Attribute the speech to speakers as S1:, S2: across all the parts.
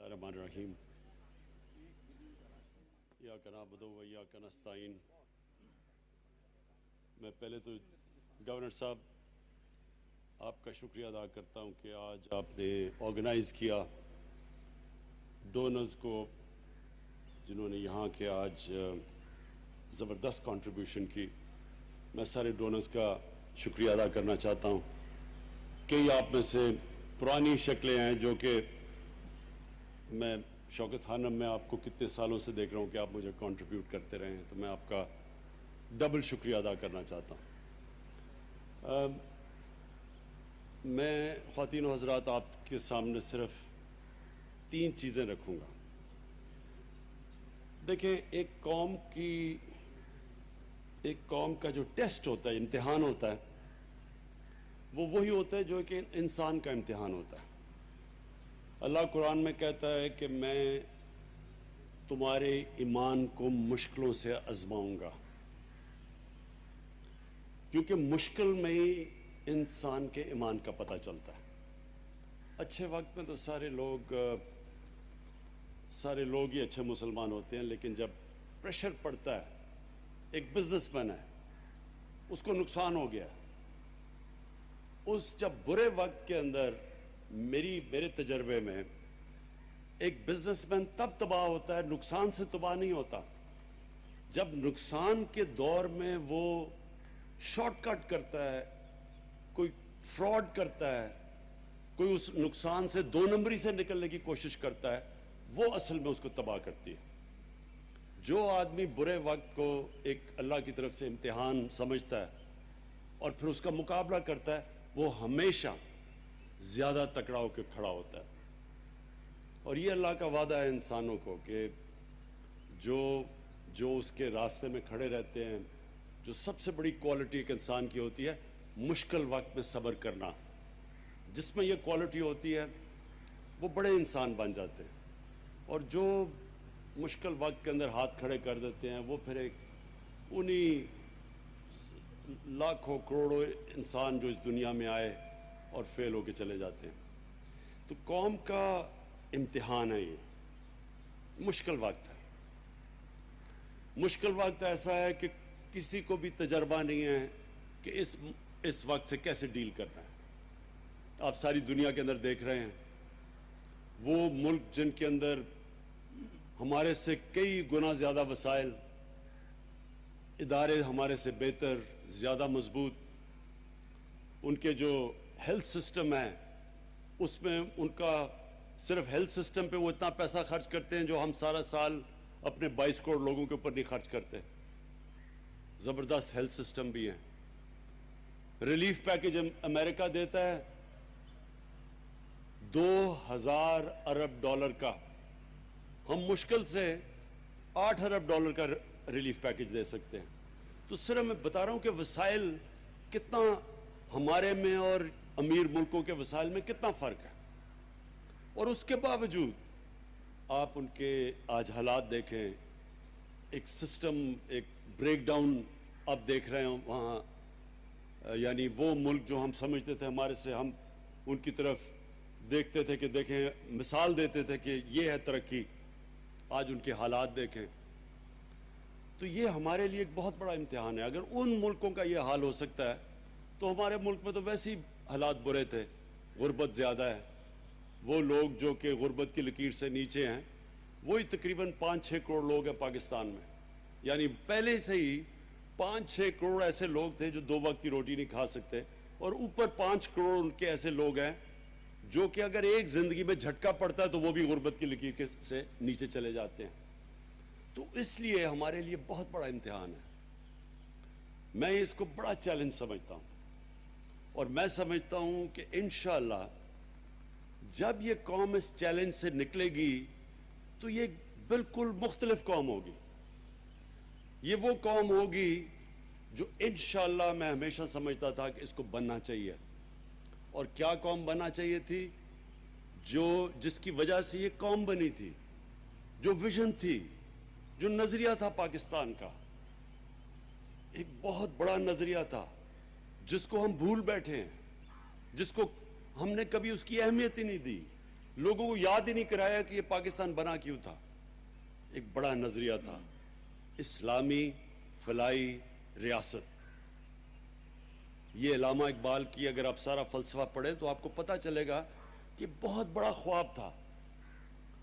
S1: الرحمن الرحیم ایاک نعبد و ایاک نستعین۔ میں پہلے تو گورنر صاحب آپ کا شکریہ ادا کرتا ہوں کہ آج آپ نے آرگنائز کیا ڈونرز کو، جنہوں نے یہاں کے آج زبردست کنٹریبیوشن کی۔ میں سارے ڈونرز کا شکریہ ادا کرنا چاہتا ہوں۔ کئی آپ میں سے پرانی شکلیں ہیں جو کہ میں شوکت خانم میں آپ کو کتنے سالوں سے دیکھ رہا ہوں کہ آپ مجھے کنٹریبیوٹ کرتے رہے ہیں، تو میں آپ کا ڈبل شکریہ ادا کرنا چاہتا ہوں۔ میں خواتین و حضرات آپ کے سامنے صرف 3 چیزیں رکھوں گا۔ دیکھیں، ایک قوم کا جو ٹیسٹ ہوتا ہے، امتحان ہوتا ہے، وہی ہوتا ہے جو کہ انسان کا امتحان ہوتا ہے۔ اللہ قرآن میں کہتا ہے کہ میں تمہارے ایمان کو مشکلوں سے آزماؤں گا، کیونکہ مشکل میں ہی انسان کے ایمان کا پتہ چلتا ہے۔ اچھے وقت میں تو سارے لوگ ہی اچھے مسلمان ہوتے ہیں، لیکن جب پریشر پڑتا ہے، ایک بزنس مین ہے، اس کو نقصان ہو گیا، جب برے وقت کے اندر میرے تجربے میں ایک بزنس مین تب تباہ ہوتا ہے، نقصان سے تباہ نہیں ہوتا۔ جب نقصان کے دور میں وہ شارٹ کٹ کرتا ہے، کوئی فراڈ کرتا ہے، کوئی اس نقصان سے 2 نمبری سے نکلنے کی کوشش کرتا ہے، وہ اصل میں اس کو تباہ کرتی ہے۔ جو آدمی برے وقت کو ایک اللہ کی طرف سے امتحان سمجھتا ہے اور پھر اس کا مقابلہ کرتا ہے، وہ ہمیشہ زیادہ تکڑا ہو کے کھڑا ہوتا ہے۔ اور یہ اللہ کا وعدہ ہے انسانوں کو کہ جو اس کے راستے میں کھڑے رہتے ہیں، جو سب سے بڑی کوالٹی ایک انسان کی ہوتی ہے، مشکل وقت میں صبر کرنا، جس میں یہ کوالٹی ہوتی ہے وہ بڑے انسان بن جاتے ہیں۔ اور جو مشکل وقت کے اندر ہاتھ کھڑے کر دیتے ہیں، وہ پھر انہی لاکھوں کروڑوں انسان جو اس دنیا میں آئے اور فیل ہو کے چلے جاتے ہیں۔ تو قوم کا امتحان ہے، یہ مشکل وقت ہے۔ مشکل وقت ایسا ہے کہ کسی کو بھی تجربہ نہیں ہے کہ اس وقت سے کیسے ڈیل کرنا ہے۔ آپ ساری دنیا کے اندر دیکھ رہے ہیں، وہ ملک جن کے اندر ہمارے سے کئی گنا زیادہ وسائل، ادارے ہمارے سے بہتر، زیادہ مضبوط، ان کے جو ہیلتھ سسٹم ہے، اس میں ان کا صرف ہیلتھ سسٹم پہ وہ اتنا پیسہ خرچ کرتے ہیں جو ہم سارا سال اپنے 22 کروڑ لوگوں کے اوپر نہیں خرچ کرتے۔ زبردست ہیلتھ سسٹم بھی ہیں۔ ریلیف پیکج امریکہ دیتا ہے 2000 ارب ڈالر کا، ہم مشکل سے 8 ارب ڈالر کا ریلیف پیکج دے سکتے ہیں۔ تو صرف میں بتا رہا ہوں کہ وسائل کتنا ہمارے میں اور امیر ملکوں کے وسائل میں کتنا فرق ہے، اور اس کے باوجود آپ ان کے آج حالات دیکھیں، ایک سسٹم، ایک بریک ڈاؤن آپ دیکھ رہے ہیں وہاں۔ یعنی وہ ملک جو ہم سمجھتے تھے ہمارے سے، ہم ان کی طرف دیکھتے تھے کہ دیکھیں، مثال دیتے تھے کہ یہ ہے ترقی، آج ان کے حالات دیکھیں۔ تو یہ ہمارے لیے ایک بہت بڑا امتحان ہے۔ اگر ان ملکوں کا یہ حال ہو سکتا ہے تو ہمارے ملک میں تو ویسے ہی حالات برے تھے، غربت زیادہ ہے۔ وہ لوگ جو کہ غربت کی لکیر سے نیچے ہیں، وہی تقریباً 5-6 کروڑ لوگ ہیں پاکستان میں۔ یعنی پہلے سے ہی 5-6 کروڑ ایسے لوگ تھے جو 2 وقت کی روٹی نہیں کھا سکتے، اور اوپر 5 کروڑ ان کے ایسے لوگ ہیں جو کہ اگر ایک زندگی میں جھٹکا پڑتا ہے تو وہ بھی غربت کی لکیر سے نیچے چلے جاتے ہیں۔ تو اس لیے ہمارے لیے بہت بڑا امتحان ہے۔ میں اس کو بڑا چیلنج سمجھتا ہوں، اور میں سمجھتا ہوں کہ انشاءاللہ جب یہ قوم اس چیلنج سے نکلے گی تو یہ بالکل مختلف قوم ہوگی۔ یہ وہ قوم ہوگی جو انشاءاللہ میں ہمیشہ سمجھتا تھا کہ اس کو بننا چاہیے۔ اور کیا قوم بننا چاہیے تھی؟ جس کی وجہ سے یہ قوم بنی تھی، جو ویژن تھی، جو نظریہ تھا پاکستان کا، ایک بہت بڑا نظریہ تھا جس کو ہم بھول بیٹھے ہیں، جس کو ہم نے کبھی اس کی اہمیت ہی نہیں دی۔ لوگوں کو یاد ہی نہیں کرایا کہ یہ پاکستان بنا کیوں تھا. ایک بڑا نظریہ تھا، اسلامی فلاحی ریاست. یہ علامہ اقبال کی اگر آپ سارا فلسفہ پڑھیں تو آپ کو پتہ چلے گا کہ بہت بڑا خواب تھا.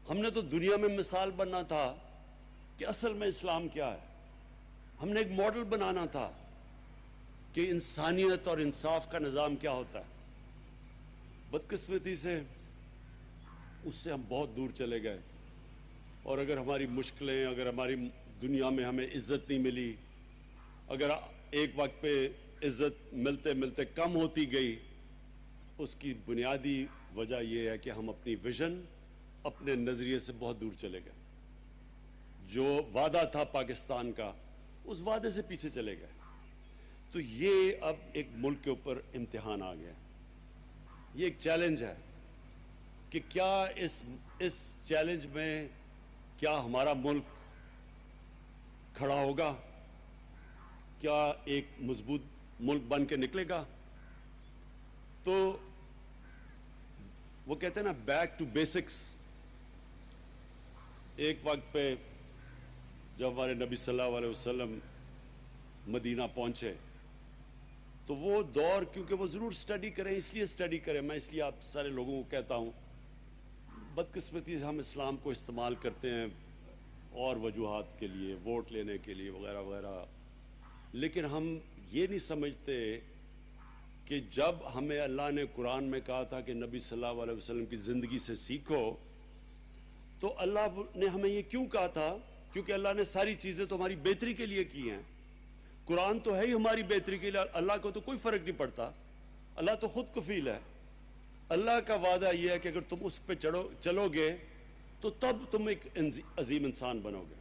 S1: ہم نے تو دنیا میں مثال بننا تھا کہ اصل میں اسلام کیا ہے. ہم نے ایک ماڈل بنانا تھا کہ انسانیت اور انصاف کا نظام کیا ہوتا ہے. بدقسمتی سے اس سے ہم بہت دور چلے گئے، اور اگر ہماری مشکلیں، اگر ہماری دنیا میں ہمیں عزت نہیں ملی، اگر ایک وقت پہ عزت ملتے ملتے کم ہوتی گئی، اس کی بنیادی وجہ یہ ہے کہ ہم اپنی ویژن، اپنے نظریے سے بہت دور چلے گئے. جو وعدہ تھا پاکستان کا، اس وعدے سے پیچھے چلے گئے. تو یہ اب ایک ملک کے اوپر امتحان آ گیا. یہ ایک چیلنج ہے کہ کیا اس چیلنج میں کیا ہمارا ملک کھڑا ہوگا، کیا ایک مضبوط ملک بن کے نکلے گا. تو وہ کہتے ہیں نا بیک ٹو بیسکس. ایک وقت پہ جب ہمارے نبی صلی اللہ علیہ وسلم مدینہ پہنچے تو وہ دور، کیونکہ وہ ضرور سٹڈی کریں، اس لیے سٹڈی کریں، میں اس لیے آپ سارے لوگوں کو کہتا ہوں، بدقسمتی سے ہم اسلام کو استعمال کرتے ہیں اور وجوہات کے لیے، ووٹ لینے کے لیے وغیرہ وغیرہ، لیکن ہم یہ نہیں سمجھتے کہ جب ہمیں اللہ نے قرآن میں کہا تھا کہ نبی صلی اللہ علیہ وسلم کی زندگی سے سیکھو، تو اللہ نے ہمیں یہ کیوں کہا تھا؟ کیونکہ اللہ نے ساری چیزیں تو ہماری بہتری کے لیے کی ہیں. قرآن تو ہے ہی ہماری بہتری کے لیے. اللہ کو تو کوئی فرق نہیں پڑتا، اللہ تو خود کفیل ہے. اللہ کا وعدہ یہ ہے کہ اگر تم اس پہ چلو گے تو تب تم ایک عظیم انسان بنو گے.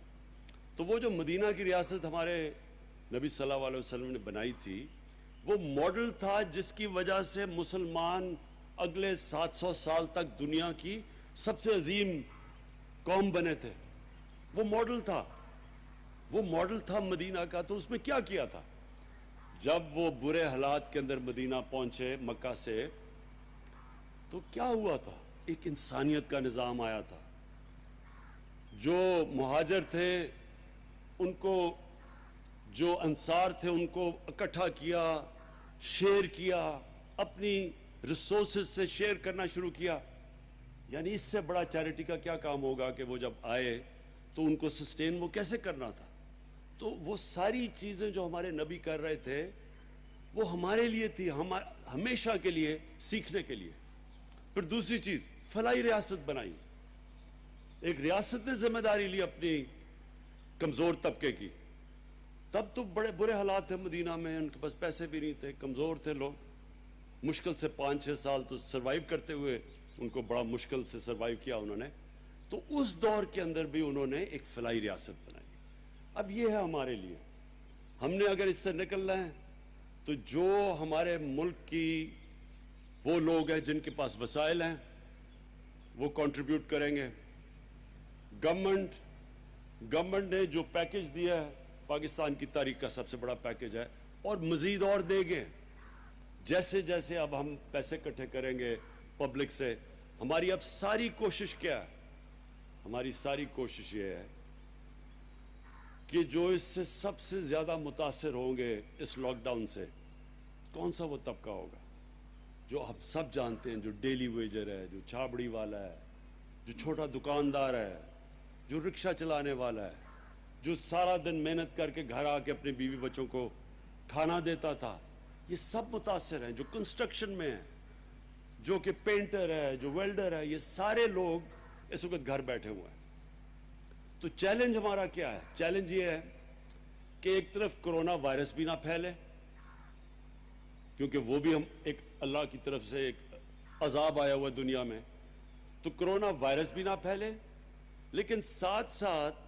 S1: تو وہ جو مدینہ کی ریاست ہمارے نبی صلی اللہ علیہ وسلم نے بنائی تھی، وہ ماڈل تھا جس کی وجہ سے مسلمان اگلے 700 سال تک دنیا کی سب سے عظیم قوم بنے تھے. وہ ماڈل تھا، وہ ماڈل تھا مدینہ کا. تو اس میں کیا کیا تھا؟ جب وہ برے حالات کے اندر مدینہ پہنچے مکہ سے، تو کیا ہوا تھا؟ ایک انسانیت کا نظام آیا تھا. جو مہاجر تھے ان کو، جو انصار تھے ان کو اکٹھا کیا، شیئر کیا، اپنی ریسورسز سے شیئر کرنا شروع کیا. یعنی اس سے بڑا چیریٹی کا کیا کام ہوگا کہ وہ جب آئے تو ان کو سسٹین وہ کیسے کرنا تھا. تو وہ ساری چیزیں جو ہمارے نبی کر رہے تھے وہ ہمارے لیے تھی، ہمیشہ کے لیے سیکھنے کے لیے. پھر دوسری چیز، فلاحی ریاست بنائی. ایک ریاست نے ذمہ داری لی اپنی کمزور طبقے کی. تب تو بڑے برے حالات تھے مدینہ میں، ان کے پاس پیسے بھی نہیں تھے، کمزور تھے لوگ. مشکل سے 5-6 سال تو سروائیو کرتے ہوئے ان کو بڑا مشکل سے سروائیو کیا انہوں نے. تو اس دور کے اندر بھی انہوں نے ایک فلاحی ریاست بنائی. اب یہ ہے ہمارے لیے، ہم نے اگر اس سے نکلنا ہے تو جو ہمارے ملک کی وہ لوگ ہیں جن کے پاس وسائل ہیں وہ کنٹریبیوٹ کریں گے. گورنمنٹ نے جو پیکج دیا ہے پاکستان کی تاریخ کا سب سے بڑا پیکج ہے، اور مزید اور دے گے. جیسے جیسے اب ہم پیسے اکٹھے کریں گے پبلک سے. ہماری اب ساری کوشش کیا ہے؟ ہماری ساری کوشش یہ ہے کہ جو اس سے سب سے زیادہ متاثر ہوں گے اس لاک ڈاؤن سے، کون سا وہ طبقہ ہوگا؟ جو ہم سب جانتے ہیں، جو ڈیلی ویجر ہے، جو چھابڑی والا ہے، جو چھوٹا دکاندار ہے، جو رکشہ چلانے والا ہے، جو سارا دن محنت کر کے گھر آ کے اپنے بیوی بچوں کو کھانا دیتا تھا. یہ سب متاثر ہیں. جو کنسٹرکشن میں ہیں، جو کہ پینٹر ہے، جو ویلڈر ہے، یہ سارے لوگ اس وقت گھر بیٹھے ہوئے ہیں. تو چیلنج ہمارا کیا ہے؟ چیلنج یہ ہے کہ ایک طرف کرونا وائرس بھی نہ پھیلے، کیونکہ وہ بھی ہم ایک اللہ کی طرف سے ایک عذاب آیا ہوا دنیا میں. تو کرونا وائرس بھی نہ پھیلے، لیکن ساتھ ساتھ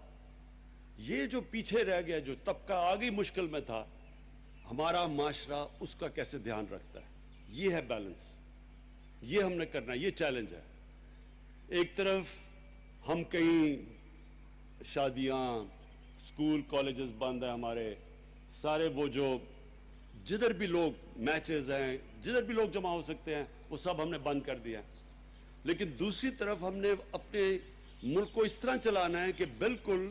S1: یہ جو پیچھے رہ گیا، جو طبقہ آگے مشکل میں تھا، ہمارا معاشرہ اس کا کیسے دھیان رکھتا ہے. یہ ہے بیلنس، یہ ہم نے کرنا ہے. یہ چیلنج ہے. ایک طرف ہم کہیں شادیاں، اسکول کالجز بند ہیں ہمارے سارے، وہ جو جدھر بھی لوگ میچز ہیں، جدھر بھی لوگ جمع ہو سکتے ہیں، وہ سب ہم نے بند کر دیا. لیکن دوسری طرف ہم نے اپنے ملک کو اس طرح چلانا ہے کہ بالکل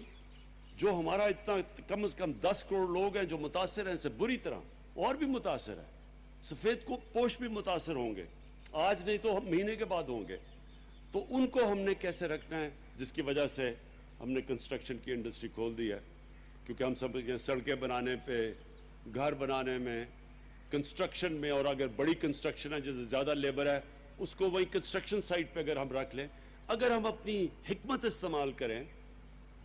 S1: جو ہمارا اتنا کم از کم 10 کروڑ لوگ ہیں جو متاثر ہیں اس سے بری طرح، اور بھی متاثر ہیں، سفید کو پوش بھی متاثر ہوں گے، آج نہیں تو مہینے کے بعد ہوں گے، تو ان کو ہم نے کیسے رکھنا ہے، جس کی وجہ سے ہم نے کنسٹرکشن کی انڈسٹری کھول دی ہے، کیونکہ ہم سب سڑکیں بنانے پہ، گھر بنانے میں، کنسٹرکشن میں، اور اگر بڑی کنسٹرکشن ہے جیسے زیادہ لیبر ہے اس کو وہی کنسٹرکشن سائٹ پہ اگر ہم رکھ لیں، اگر ہم اپنی حکمت استعمال کریں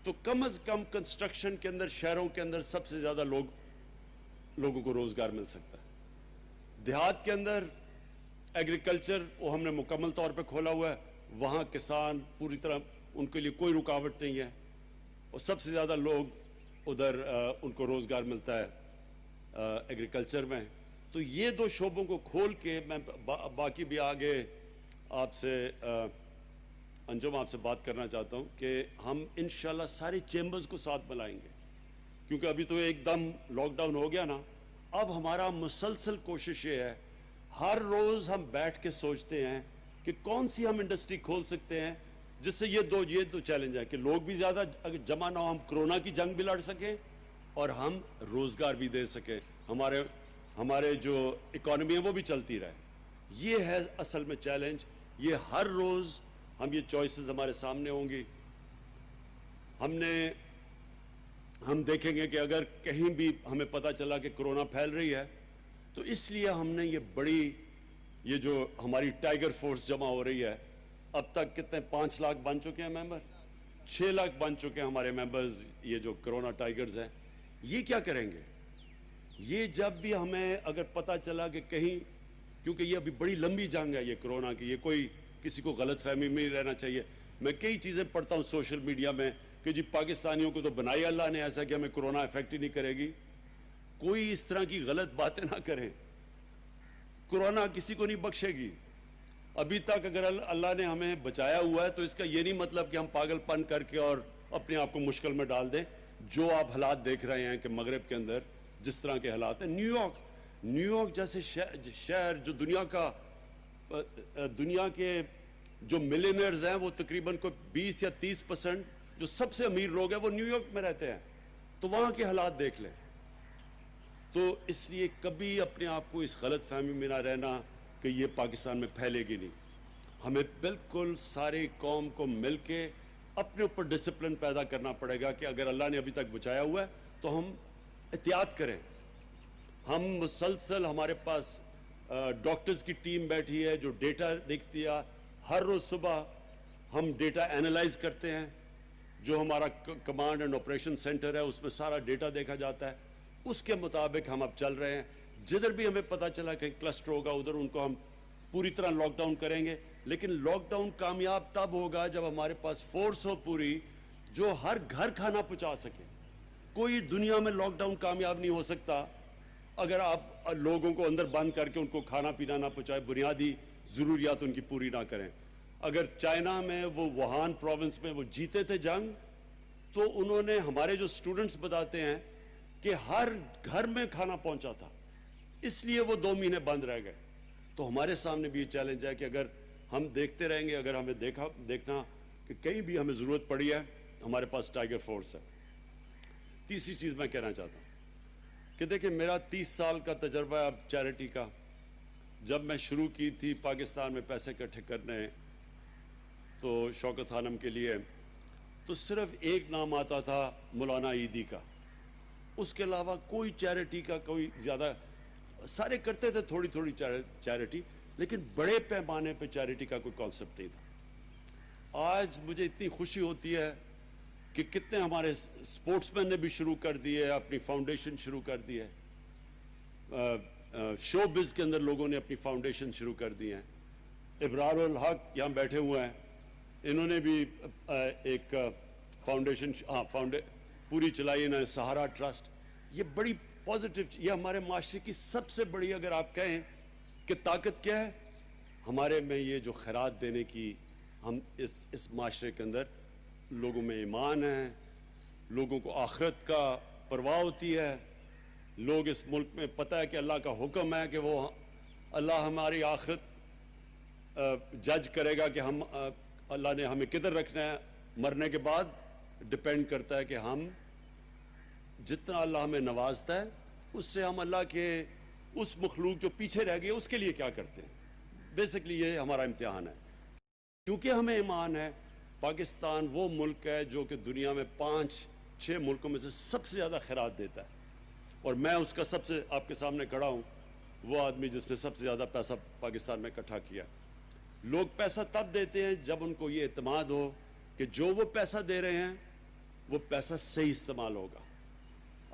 S1: تو کم از کم کنسٹرکشن کے اندر، شہروں کے اندر سب سے زیادہ لوگوں کو روزگار مل سکتا ہے۔ دیہات کے اندر ایگریکلچر وہ ہم نے مکمل طور پہ کھولا ہوا ہے، وہاں کسان پوری طرح، ان کے لیے کوئی رکاوٹ نہیں ہے، اور سب سے زیادہ لوگ ادھر ان کو روزگار ملتا ہے ایگریکلچر میں۔ تو یہ دو شعبوں کو کھول کے میں باقی بھی آگے آپ سے انجم آپ سے بات کرنا چاہتا ہوں کہ ہم انشاءاللہ سارے چیمبرز کو ساتھ ملائیں گے، کیونکہ ابھی تو ایک دم لاک ڈاؤن ہو گیا نا، اب ہمارا مسلسل کوشش یہ ہے، ہر روز ہم بیٹھ کے سوچتے ہیں کہ کون سی ہم انڈسٹری کھول سکتے ہیں جس سے یہ دو چیلنج ہے کہ لوگ بھی زیادہ جمع نہ ہو، ہم کرونا کی جنگ بھی لڑ سکیں اور ہم روزگار بھی دے سکیں، ہمارے جو اکانومی ہے وہ بھی چلتی رہے۔ یہ ہے اصل میں چیلنج، یہ ہر روز ہم یہ چوائسز ہمارے سامنے ہوں گی۔ ہم دیکھیں گے کہ اگر کہیں بھی ہمیں پتہ چلا کہ کرونا پھیل رہی ہے تو اس لیے ہم نے یہ جو ہماری ٹائیگر فورس جمع ہو رہی ہے، اب تک کتنے 5 لاکھ بن چکے ہیں ممبر، 6 لاکھ بن چکے ہیں ہمارے ممبرز، یہ جو کرونا ٹائیگرز ہیں۔ یہ کیا کریں گے؟ یہ جب بھی ہمیں اگر پتہ چلا کہ کہیں، کیونکہ یہ ابھی بڑی لمبی جنگ ہے یہ کرونا کی، یہ کوئی کسی کو غلط فہمی میں نہیں رہنا چاہیے۔ میں کئی چیزیں پڑھتا ہوں سوشل میڈیا میں کہ جی پاکستانیوں کو تو بنائی اللہ نے ایسا کہ ہمیں کرونا افیکٹ ہی نہیں کرے گی۔ کوئی اس طرح کی غلط باتیں نہ کریں، کرونا کسی کو نہیں بخشے گی۔ ابھی تک اگر اللہ نے ہمیں بچایا ہوا ہے تو اس کا یہ نہیں مطلب کہ ہم پاگل پن کر کے اور اپنے آپ کو مشکل میں ڈال دیں۔ جو آپ حالات دیکھ رہے ہیں کہ مغرب کے اندر جس طرح کے حالات ہیں، نیو یارک جیسے شہر جو دنیا کے جو ملینئرز ہیں وہ تقریباً کوئی 20 یا 30% جو سب سے امیر لوگ ہیں وہ نیو یارک میں رہتے ہیں، تو وہاں کے حالات دیکھ لیں۔ تو اس لیے کبھی اپنے آپ کو اس غلط فہمی میں نہ رہنا کہ یہ پاکستان میں پھیلے گی نہیں۔ ہمیں بالکل ساری قوم کو مل کے اپنے اوپر ڈسپلن پیدا کرنا پڑے گا کہ اگر اللہ نے ابھی تک بچایا ہوا ہے تو ہم احتیاط کریں۔ ہم مسلسل، ہمارے پاس ڈاکٹرز کی ٹیم بیٹھی ہے جو ڈیٹا دیکھتی ہے، ہر روز صبح ہم ڈیٹا اینالائز کرتے ہیں، جو ہمارا کمانڈ اینڈ آپریشن سینٹر ہے اس میں سارا ڈیٹا دیکھا جاتا ہے، اس کے مطابق ہم اب چل رہے ہیں۔ جدھر بھی ہمیں پتہ چلا کہ کلسٹر ہوگا ادھر ان کو ہم پوری طرح لاک ڈاؤن کریں گے، لیکن لاک ڈاؤن کامیاب تب ہوگا جب ہمارے پاس فورس ہو پوری جو ہر گھر کھانا پہنچا سکے۔ کوئی دنیا میں لاک ڈاؤن کامیاب نہیں ہو سکتا اگر آپ لوگوں کو اندر بند کر کے ان کو کھانا پینا نہ پہنچائے، بنیادی ضروریات ان کی پوری نہ کریں۔ اگر چائنا میں وہ ووہان پروونس میں وہ جیتے تھے جنگ، تو انہوں نے، ہمارے جو سٹوڈنٹس بتاتے ہیں کہ ہر گھر میں کھانا پہنچا تھا، اس لیے وہ 2 مہینے بند رہ گئے۔ تو ہمارے سامنے بھی یہ چیلنج ہے کہ اگر ہم دیکھتے رہیں گے، اگر ہمیں دیکھنا کہ کہیں بھی ہمیں ضرورت پڑی ہے، ہمارے پاس ٹائیگر فورس ہے۔ تیسری چیز میں کہنا چاہتا ہوں کہ دیکھیں میرا 30 سال کا تجربہ ہے اب چیریٹی کا۔ جب میں شروع کی تھی پاکستان میں پیسے اکٹھے کرنے تو شوکت خانم کے لیے، تو صرف ایک نام آتا تھا مولانا عیدی کا، اس کے علاوہ کوئی چیریٹی کا کوئی زیادہ، سارے کرتے تھے تھوڑی تھوڑی چیریٹی، لیکن بڑے پیمانے پہ چیریٹی کا کوئی کانسیپٹ نہیں تھا۔ آج مجھے اتنی خوشی ہوتی ہے کہ کتنے ہمارے سپورٹس مین نے بھی شروع کر دی ہے، اپنی فاؤنڈیشن شروع کر دی ہے، شو بز کے اندر لوگوں نے اپنی فاؤنڈیشن شروع کر دی ہیں۔ ابرار الحق یہاں بیٹھے ہوئے ہیں، انہوں نے بھی ایک فاؤنڈیشن پوری چلائی، انہوں نے سہارا ٹرسٹ۔ یہ بڑی پازیٹیو، یہ ہمارے معاشرے کی سب سے بڑی، اگر آپ کہیں کہ طاقت کیا ہے ہمارے میں، یہ جو خیرات دینے کی، ہم اس معاشرے کے اندر لوگوں میں ایمان ہے، لوگوں کو آخرت کا پرواہ ہوتی ہے، لوگ اس ملک میں پتہ ہے کہ اللہ کا حکم ہے کہ وہ اللہ ہماری آخرت جج کرے گا کہ ہم اللہ نے ہمیں کدھر رکھنا ہے مرنے کے بعد، ڈپینڈ کرتا ہے کہ ہم جتنا اللہ ہمیں نوازتا ہے اس سے ہم اللہ کے اس مخلوق جو پیچھے رہ گئی اس کے لیے کیا کرتے ہیں۔ بیسکلی یہ ہمارا امتحان ہے، کیونکہ ہمیں ایمان ہے پاکستان وہ ملک ہے جو کہ دنیا میں 5-6 ملکوں میں سے سب سے زیادہ خیرات دیتا ہے، اور میں اس کا سب سے آپ کے سامنے کھڑا ہوں، وہ آدمی جس نے سب سے زیادہ پیسہ پاکستان میں اکٹھا کیا۔ لوگ پیسہ تب دیتے ہیں جب ان کو یہ اعتماد ہو کہ جو وہ پیسہ دے رہے ہیں وہ پیسہ صحیح استعمال ہوگا۔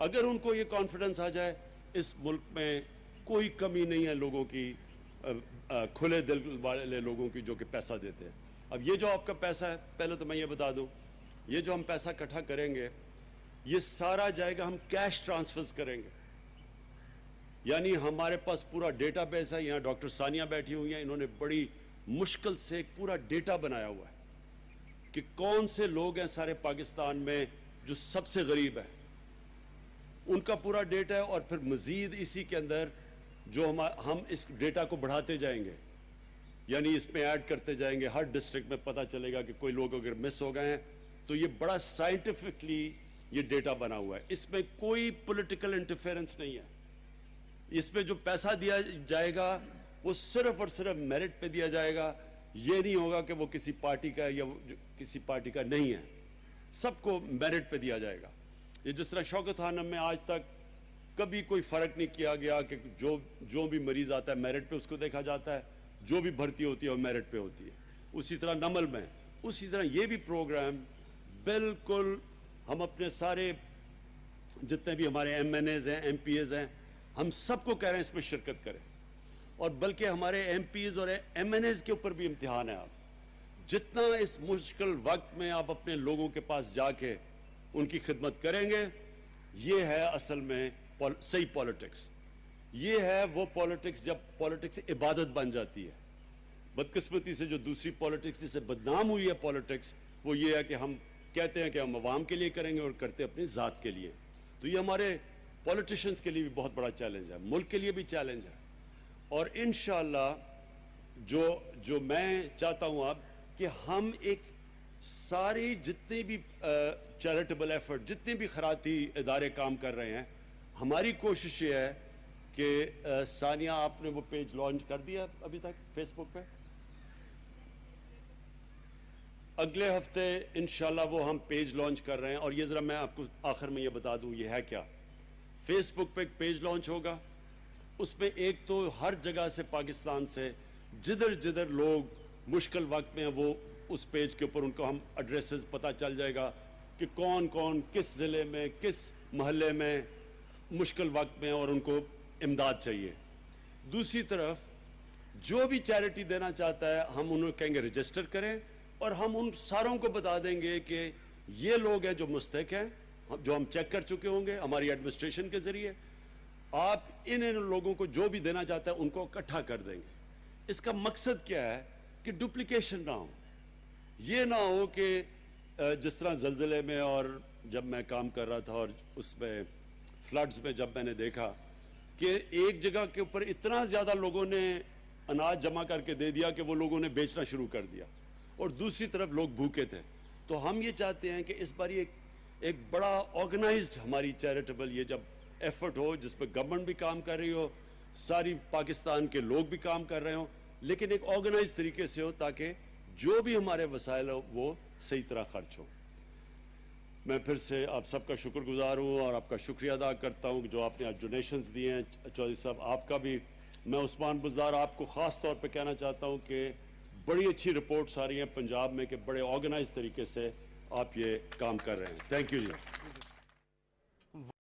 S1: اگر ان کو یہ کانفیڈنس آ جائے اس ملک میں کوئی کمی نہیں ہے لوگوں کی، کھلے دل والے لوگوں کی جو کہ پیسہ دیتے ہیں۔ اب یہ جو آپ کا پیسہ ہے، پہلے تو میں یہ بتا دوں، یہ جو ہم پیسہ اکٹھا کریں گے یہ سارا جائے گا، ہم کیش ٹرانسفرز کریں گے، یعنی ہمارے پاس پورا ڈیٹا بیس ہے۔ یہاں ڈاکٹر ثانیہ بیٹھی ہوئی ہیں، انہوں نے بڑی مشکل سے ایک پورا ڈیٹا بنایا ہوا ہے کہ کون سے لوگ ہیں سارے پاکستان میں جو سب سے غریب ہیں، ان کا پورا ڈیٹا ہے، اور پھر مزید اسی کے اندر جو ہم اس ڈیٹا کو بڑھاتے جائیں گے، یعنی اس میں ایڈ کرتے جائیں گے۔ ہر ڈسٹرکٹ میں پتہ چلے گا کہ کوئی لوگ اگر مس ہو گئے ہیں تو یہ بڑا سائنٹیفکلی یہ ڈیٹا بنا ہوا ہے، اس میں کوئی پولیٹیکل انٹرفیرنس نہیں ہے۔ اس میں جو پیسہ دیا جائے گا وہ صرف اور صرف میرٹ پہ دیا جائے گا، یہ نہیں ہوگا کہ وہ کسی پارٹی کا ہے یا کسی پارٹی کا نہیں ہے، سب کو میرٹ پہ دیا جائے گا۔ یہ جس طرح شوکت خانم میں آج تک کبھی کوئی فرق نہیں کیا گیا کہ جو بھی مریض آتا ہے میرٹ پہ اس کو دیکھا جاتا ہے، جو بھی بھرتی ہوتی ہے وہ میرٹ پہ ہوتی ہے۔ اسی طرح نمل میں، اسی طرح یہ بھی پروگرام بالکل ہم اپنے سارے جتنے بھی ہمارے ایم این ایز ہیں، ایم پی ایز ہیں، ہم سب کو کہہ رہے ہیں اس میں شرکت کریں، اور بلکہ ہمارے ایم پیز اور ایم این ایز کے اوپر بھی امتحان ہے۔ آپ جتنا اس مشکل وقت میں آپ اپنے لوگوں کے پاس جا کے ان کی خدمت کریں گے، یہ ہے اصل میں صحیح پالیٹکس۔ یہ ہے وہ پالیٹکس جب پالیٹکس عبادت بن جاتی ہے۔ بدقسمتی سے جو دوسری پالیٹکس جس سے بدنام ہوئی ہے پالیٹکس، وہ یہ ہے کہ ہم کہتے ہیں کہ ہم عوام کے لیے کریں گے اور کرتے اپنی ذات کے لیے۔ تو یہ ہمارے پولیٹیشنز کے لیے بھی بہت بڑا چیلنج ہے، ملک کے لیے بھی چیلنج ہے، اور انشاءاللہ جو میں چاہتا ہوں اب کہ ہم ایک ساری جتنے بھی چیریٹیبل ایفرٹ، جتنے بھی خیراتی ادارے کام کر رہے ہیں، ہماری کوشش یہ ہے کہ ثانیہ آپ نے وہ پیج لانچ کر دیا ابھی تک فیس بک پہ؟ اگلے ہفتے انشاءاللہ وہ ہم پیج لانچ کر رہے ہیں، اور یہ ذرا میں آپ کو آخر میں یہ بتا دوں یہ ہے کیا۔ فیس بک پہ ایک پیج لانچ ہوگا، اس میں ایک تو ہر جگہ سے پاکستان سے جدھر لوگ مشکل وقت میں ہیں وہ اس پیج کے اوپر ان کو ہم ایڈریسز پتہ چل جائے گا کہ کون کس ضلع میں کس محلے میں مشکل وقت میں اور ان کو امداد چاہیے۔ دوسری طرف جو بھی چیریٹی دینا چاہتا ہے ہم انہوں کہیں گے رجسٹر کریں، اور ہم ان ساروں کو بتا دیں گے کہ یہ لوگ ہیں جو مستحق ہیں، جو ہم چیک کر چکے ہوں گے ہماری ایڈمنسٹریشن کے ذریعے۔ آپ ان لوگوں کو جو بھی دینا چاہتا ہے ان کو اکٹھا کر دیں گے۔ اس کا مقصد کیا ہے کہ ڈپلیکیشن نہ ہو، یہ نہ ہو کہ جس طرح زلزلے میں اور جب میں کام کر رہا تھا اور اس میں فلڈز میں جب میں نے دیکھا کہ ایک جگہ کے اوپر اتنا زیادہ لوگوں نے اناج جمع کر کے دے دیا کہ وہ لوگوں نے بیچنا شروع کر دیا، اور دوسری طرف لوگ بھوکے تھے۔ تو ہم یہ چاہتے ہیں کہ اس بار ایک بڑا آرگنائزڈ ہماری چیریٹیبل یہ جب ایفرٹ ہو، جس پہ گورنمنٹ بھی کام کر رہی ہو، ساری پاکستان کے لوگ بھی کام کر رہے ہوں، لیکن ایک آرگنائز طریقے سے ہو تاکہ جو بھی ہمارے وسائل ہو وہ صحیح طرح خرچ ہو۔ میں پھر سے آپ سب کا شکر گزار ہوں اور آپ کا شکریہ ادا کرتا ہوں جو آپ نے آج ڈونیشنز دیے ہیں۔ چودھری صاحب آپ کا بھی، میں عثمان بزدار آپ کو خاص طور پہ کہنا چاہتا ہوں کہ بڑی اچھی رپورٹس آ رہی ہیں پنجاب میں کہ بڑے آرگنائز طریقے سے آپ یہ کام کر رہے ہیں۔ Thank you G.